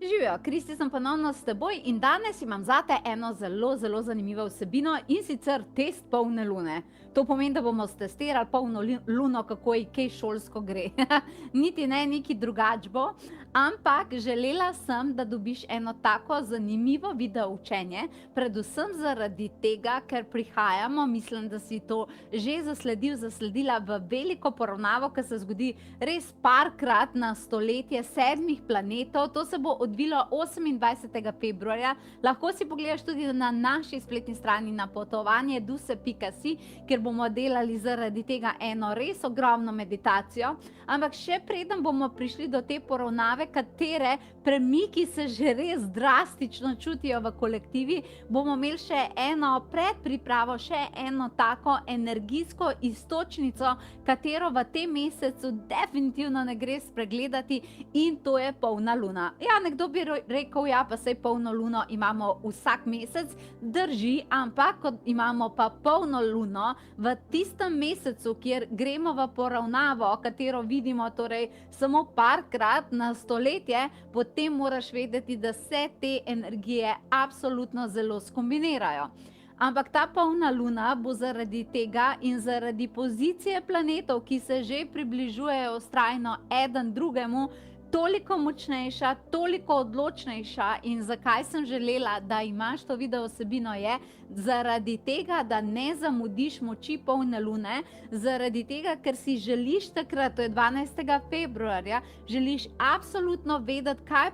Živijo, Kristi sem ponovno s teboj in danes imam zate eno zelo zanimivo vsebino in sicer test polne lune. To pomeni, da bomo stestirali polno luno, kako ji kaj šolsko gre. Niti ne, neki drugač bo, ampak želela sem, da dobiš eno tako zanimivo video učenje, predvsem zaradi tega, ker prihajamo, mislim, da si to že zasledila v veliko poravnavo, ki se zgodi res parkrat na stoletje 7 planetov. To se bo odvilo 28. februarja. Lahko si pogledaš tudi na naši spletni strani na potovanje.duse.si, kjer bomo delali zaradi tega eno res ogromno meditacijo. Ampak še preden bomo prišli do te poravnave, katere premiki se že res drastično čutijo v kolektivi, bomo imeli še eno predpripravo, še eno tako energijsko iztočnico, katero v tem mesecu definitivno ne gre spregledati, in to je polna luna. Ja, nekdo bi rekel, ja, pa saj polno luno imamo vsak mesec, drži, ampak ko imamo pa polno luno v tistem mesecu, kjer gremo v poravnavo, katero vidimo torej samo parkrat na stoletje, potem moraš vedeti, da se te energije absolutno zelo skombinirajo. Ampak ta polna luna bo zaradi tega in zaradi pozicije planetov, ki se že približujejo vztrajno eden drugemu, toliko močnejša, toliko odločnejša. In zakaj sem želela, da imaš to video vsebino, je zaradi tega, da ne zamudiš moči polne lune, zaradi tega, ker si želiš takrat, to je 12. februarja, želiš absolutno vedeti, kaj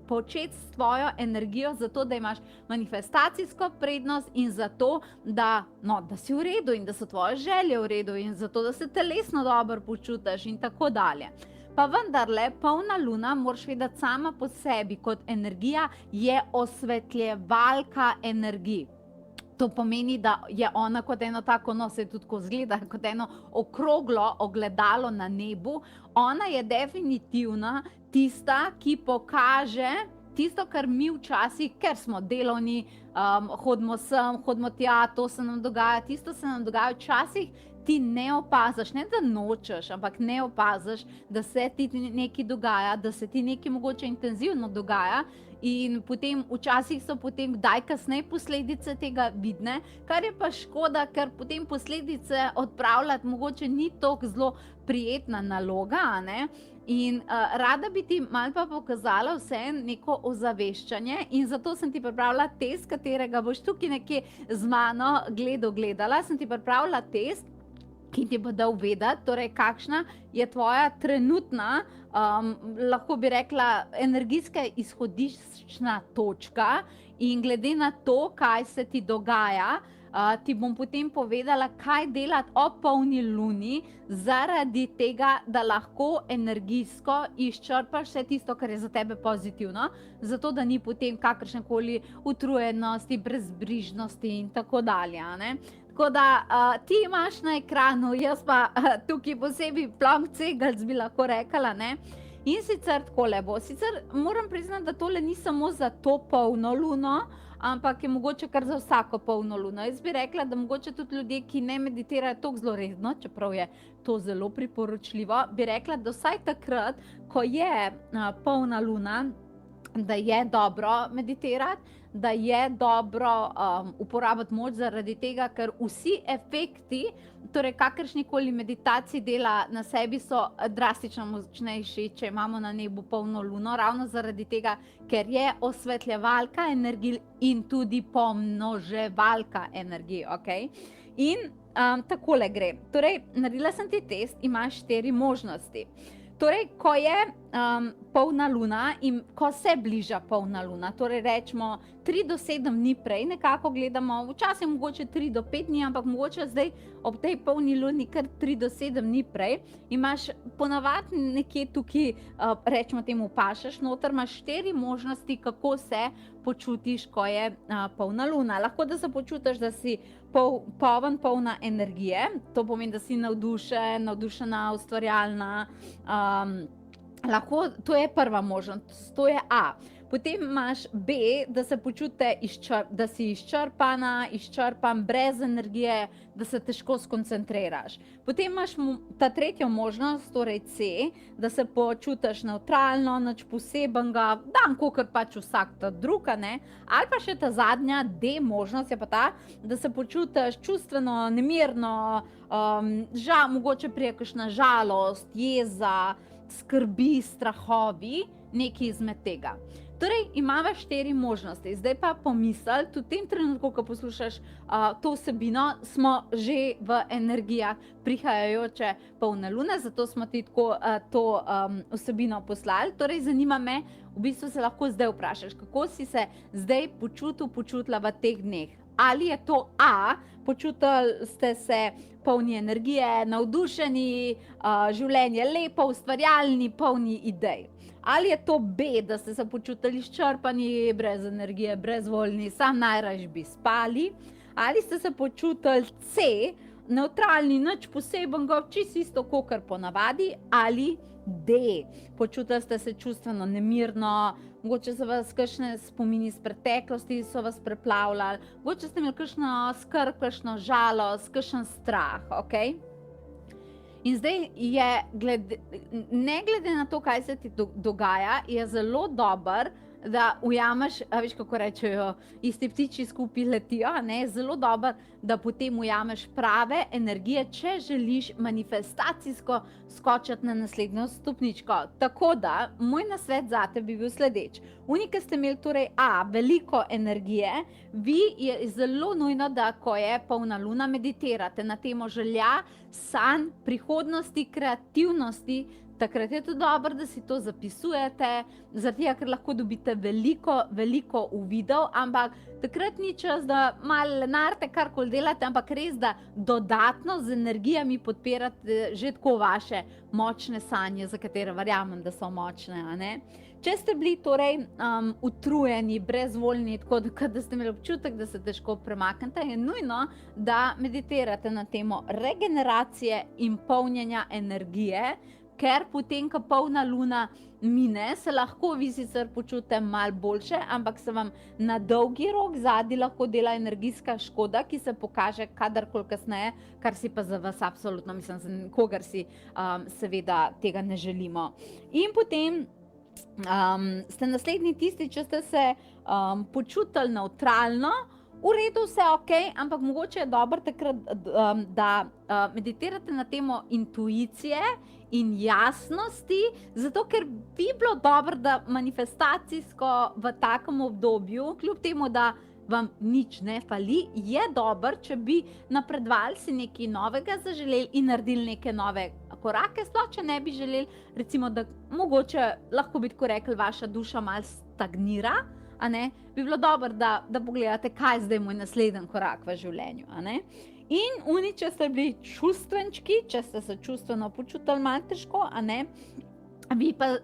početi s tvojo energijo, zato da imaš manifestacijsko prednost in zato, da si v redu in da so tvoje želje v redu in zato, da se telesno dobro počutiš in tako dalje. Pa vendarle, polna luna, moraš vedeti, sama po sebi kot energija je osvetljevalka energij. To pomeni, da je ona kot eno tako, no, se tudi ko zgleda, kot eno okroglo ogledalo na nebu. Ona je definitivno tista, ki pokaže tisto, kar mi včasih, ker smo delovni, hodimo sem, hodimo tja, to se nam dogaja, tisto se nam dogaja včasih, ti ne opaziš, ne da nočeš, ampak ne opaziš, da se ti nekaj dogaja, da se ti nekaj mogoče intenzivno dogaja, in potem včasih so potem kdaj kasneje posledice tega vidne, kar je pa škoda, ker potem posledice odpravljati mogoče ni tako zelo prijetna naloga, a ne? In rada bi ti malo pa pokazala vse neko ozaveščanje in zato sem ti pripravila test, katerega boš tukaj nekje z mano gledala. Sem ti pripravila test, ki ti bo dal vedeti, torej kakšna je tvoja trenutna, lahko bi rekla, energijska izhodiščna točka, in glede na to, kaj se ti dogaja, ti bom potem povedala, kaj delati ob polni luni, zaradi tega, da lahko energijsko izčrpaš vse tisto, kar je za tebe pozitivno, zato da ni potem kakršnekoli utrujenosti, brezbrižnosti in tako dalje, a ne? Tako da ti imaš na ekranu, jaz pa tukaj posebej plonk cegelc, bi lahko rekla, ne? In sicer takole bo. Sicer moram priznati, da tole ni samo za to polno luno, ampak je mogoče kar za vsako polno luno. Jaz bi rekla, da mogoče tudi ljudje, ki ne meditirajo tako zelo redno, čeprav je to zelo priporočljivo, bi rekla, da vsaj takrat, ko je polna luna, da je dobro meditirati, da je dobro uporabiti moč, zaradi tega, ker vsi efekti, torej kakršnikoli meditaciji dela na sebi, so drastično močnejši, če imamo na nebu polno luno, ravno zaradi tega, ker je osvetljevalka energij in tudi pomnoževalka energij, okej? In takole gre. Torej, naredila sem ti test, imaš 4 možnosti. Torej, ko je polna luna in ko se bliža polna luna, torej rečemo 3 do 7 dni prej, nekako gledamo, včasih mogoče 3 do 5 dni, ampak mogoče zdaj ob tej polni luni kar 3 do 7 dni prej, imaš ponavadi nekje tukaj, rečemo temu, pašeš noter, imaš 4 možnosti, kako se počutiš, ko je polna luna. Lahko da se počutiš, da si polna energije, to pomeni, da si navdušen, navdušena, ustvarjalna, Lahko, to je prva možnost, to je A. Potem imaš B, da se počutite, da si izčrpana, izčrpan, brez energije, da se težko skoncentriraš. Potem imaš ta tretjo možnost, torej C, da se počutiš nevtralno, nič posebenega, dan kakor pač vsak ta drug, ne? Ali pa še ta zadnja D možnost je pa ta, da se počutiš čustveno, nemirno, mogoče prije kakšna žalost, jeza, skrbi, strahovi, nekaj izmed tega. Torej, imamo 4 možnosti. Zdaj pa pomisli, tudi v tem trenutku, ko poslušaš to vsebino, smo že v energijah prihajajoče polne lune, zato smo ti tako to vsebino poslali. Torej, zanima me, v bistvu se lahko zdaj vprašaš, kako si se zdaj počutila v teh dneh. Ali je to A, počutili ste se polni energije, navdušeni, življenje lepo, ustvarjalni, polni idej. Ali je to B, da ste se počutili izčrpani, brez energije, brezvoljni, sam najrajši bi spali. Ali ste se počutili C, nevtralni, nič posebenega, čisto isto kakor ponavadi. Ali D, počutili ste se čustveno nemirno, mogoče so vas kakšne spomini iz preteklosti so vas preplavljali, mogoče ste imeli kakšno skrb, kakšno žalost, kakšen strah, okej? In zdaj je, ne glede na to, kaj se ti dogaja, je zelo dober, da ujameš, veš, kako rečejo, isti ptiči skupaj letijo, ne, zelo dober, da potem ujameš prave energije, če želiš manifestacijsko skočiti na naslednjo stopničko. Tako da, moj nasvet zate bi bil sledeč. Oni, ki ste imeli torej A, veliko energije, vi je zelo nujno, da ko je polna luna, meditirate na temo želja, sanj, prihodnosti, kreativnosti. Takrat je to dobro, da si to zapisujete, zaradi tega, ker lahko dobite veliko uvidov, ampak takrat ni čas, da malo lenarite, karkoli delate, ampak res, da dodatno z energijami podpirate že tako vaše močne sanje, za katere verjamem, da so močne, a ne? Če ste bili torej utrujeni, brezvoljni, tako da ste imeli občutek, da se težko premaknete, je nujno, da meditirate na temo regeneracije in polnjenja energije, ker potem, ko polna luna mine, se lahko vi sicer počutite malo boljše, ampak se vam na dolgi rok zadnji lahko dela energijska škoda, ki se pokaže kadarkoli kasneje, kar si pa za vas absolutno, mislim, za nikogar si seveda tega ne želimo. In potem ste naslednji tisti, če ste se počutili nevtralno, v redu, vse ok, ampak mogoče je dobro takrat, da meditirate na temo intuicije in jasnosti, zato ker bi bilo dobro, da manifestacijsko v takem obdobju, kljub temu, da vam nič ne fali, je dobro, če bi napredovali, si nekaj novega zaželeli in naredili neke nove korake, sploh če ne bi želeli, recimo, da mogoče lahko bi tako rekli, vaša duša malo stagnira, a ne, bi bilo dobro, da pogledate, kaj je zdaj moj naslednji korak v življenju, a ne. In oni, če ste bili čustvenčki, če ste se čustveno počutili malo težko, a ne, vi pa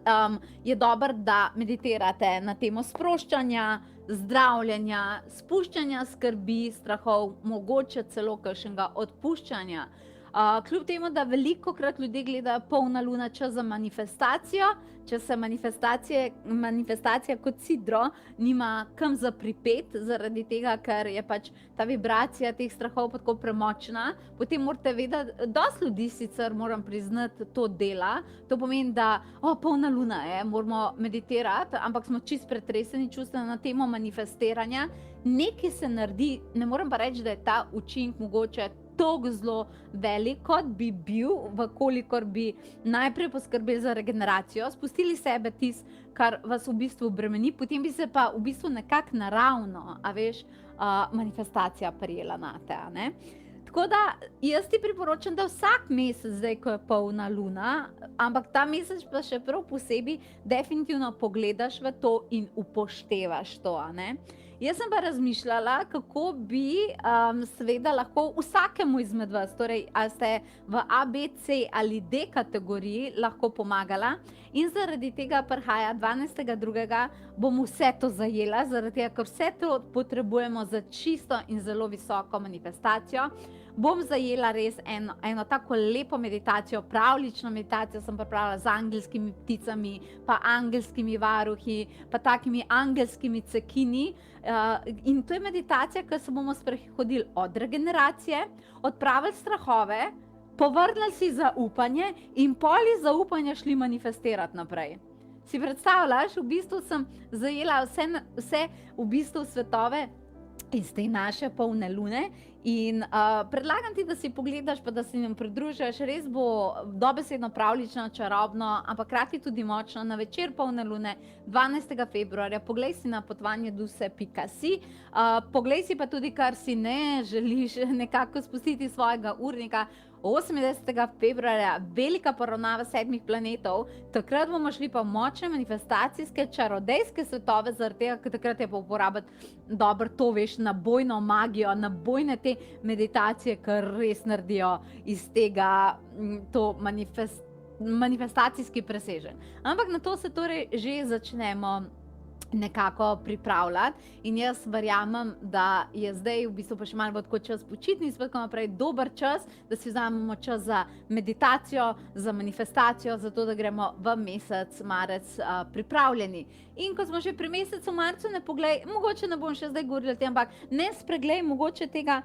je dobro, da meditirate na temo sproščanja, zdravljenja, spuščanja skrbi, strahov, mogoče celo kakšnega odpuščanja. Kljub temu, da velikokrat ljudje gledajo polna luna čas za manifestacijo, če se manifestacija kot sidro nima kam za pripet, zaradi tega, ker je pač ta vibracija teh strahov tako premočna, potem morate vedeti, dosti ljudi sicer, moram priznati, to dela. To pomeni, da polna luna je, moramo meditirati, ampak smo čisto pretreseni čustveno na temo manifestiranja. Nekaj se naredi, ne morem pa reči, da je ta učinek mogoče tako zelo velik, kot bi bil, vkolikor bi najprej poskrbeli za regeneracijo, spustili sebe tisto, kar vas v bistvu bremeni, potem bi se pa v bistvu nekako naravno, a veš, manifestacija prijela nate, a ne. Tako da jaz ti priporočam, da vsak mesec, zdaj ko je polna luna, ampak ta mesec pa še prav posebej definitivno pogledaš v to in upoštevaš to, a ne. Jaz sem pa razmišljala, kako bi seveda lahko vsakemu izmed vas, torej ali ste v A, B, C ali D kategoriji, lahko pomagala, in zaradi tega prihaja 12.2. bom vse to zajela, zaradi tega, ker vse to potrebujemo za čisto in zelo visoko manifestacijo. bom zajela res eno tako lepo meditacijo, pravljično meditacijo sem pripravila z angelskimi pticami, pa angelskimi varuhi, pa takimi angelskimi cekini. In to je meditacija, ko se bomo sprehodili od regeneracije, odpravili strahove, povrnili si zaupanje in pol iz zaupanja šli manifestirati naprej. Si predstavljaš, v bistvu sem zajela vse v bistvu svetove iz te naše polne lune in predlagam ti, da si pogledaš, pa da si nam pridružiš, res bo dobesedno pravljično, čarobno, ampak hkrati tudi močno, na večer polne lune, 12. februarja, poglej si na potovanjeduse.si, poglej si pa tudi, kar si ne želiš nekako spustiti svojega urnika, 28. februarja, velika poravnava 7 planetov, takrat bomo šli pa v močne manifestacijske, čarodejske svetove, zaradi tega, ker takrat je pa uporabiti dobro to, veš, nabojno magijo, nabojne te meditacije, kar res naredijo iz tega to manifestacijski presežen. Ampak na to se torej že začnemo nekako pripravljati in jaz verjamem, da je zdaj v bistvu pa še malo tako čas počitnic, pa tako naprej, dober čas, da si vzamemo čas za meditacijo, za manifestacijo, zato da gremo v mesec marec pripravljeni. In ko smo že pri mesecu marcu, ne poglej, mogoče ne bom še zdaj govorila o tem, ampak ne spreglej mogoče tega,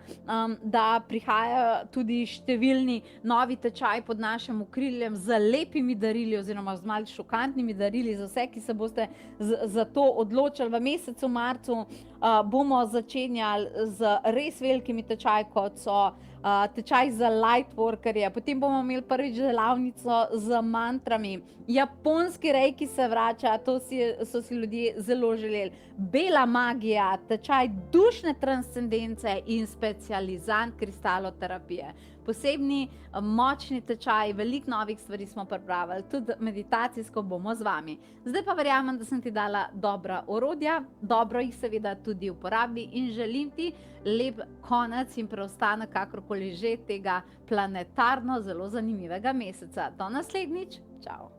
da prihajajo tudi številni novi tečaji pod našim okriljem z lepimi darili oziroma z malo šokantnimi darili za vse, ki se boste za to odločili v mesecu marcu. Bomo začenjali z res velikimi tečaji, kot so tečaj za lightworkerje, potem bomo imeli prvič delavnico z mantrami, japonski reiki se vrača, to so si ljudje zelo želeli, bela magija, tečaj dušne transcendence in specializant kristaloterapije. Posebni, močni tečaj, veliko novih stvari smo pripravili, tudi meditacijsko bomo z vami. Zdaj pa verjamem, da sem ti dala dobra orodja, dobro jih seveda tudi uporabi in želim ti lep konec in preostanek kakorkoli že tega planetarno zelo zanimivega meseca. Do naslednjič, čau!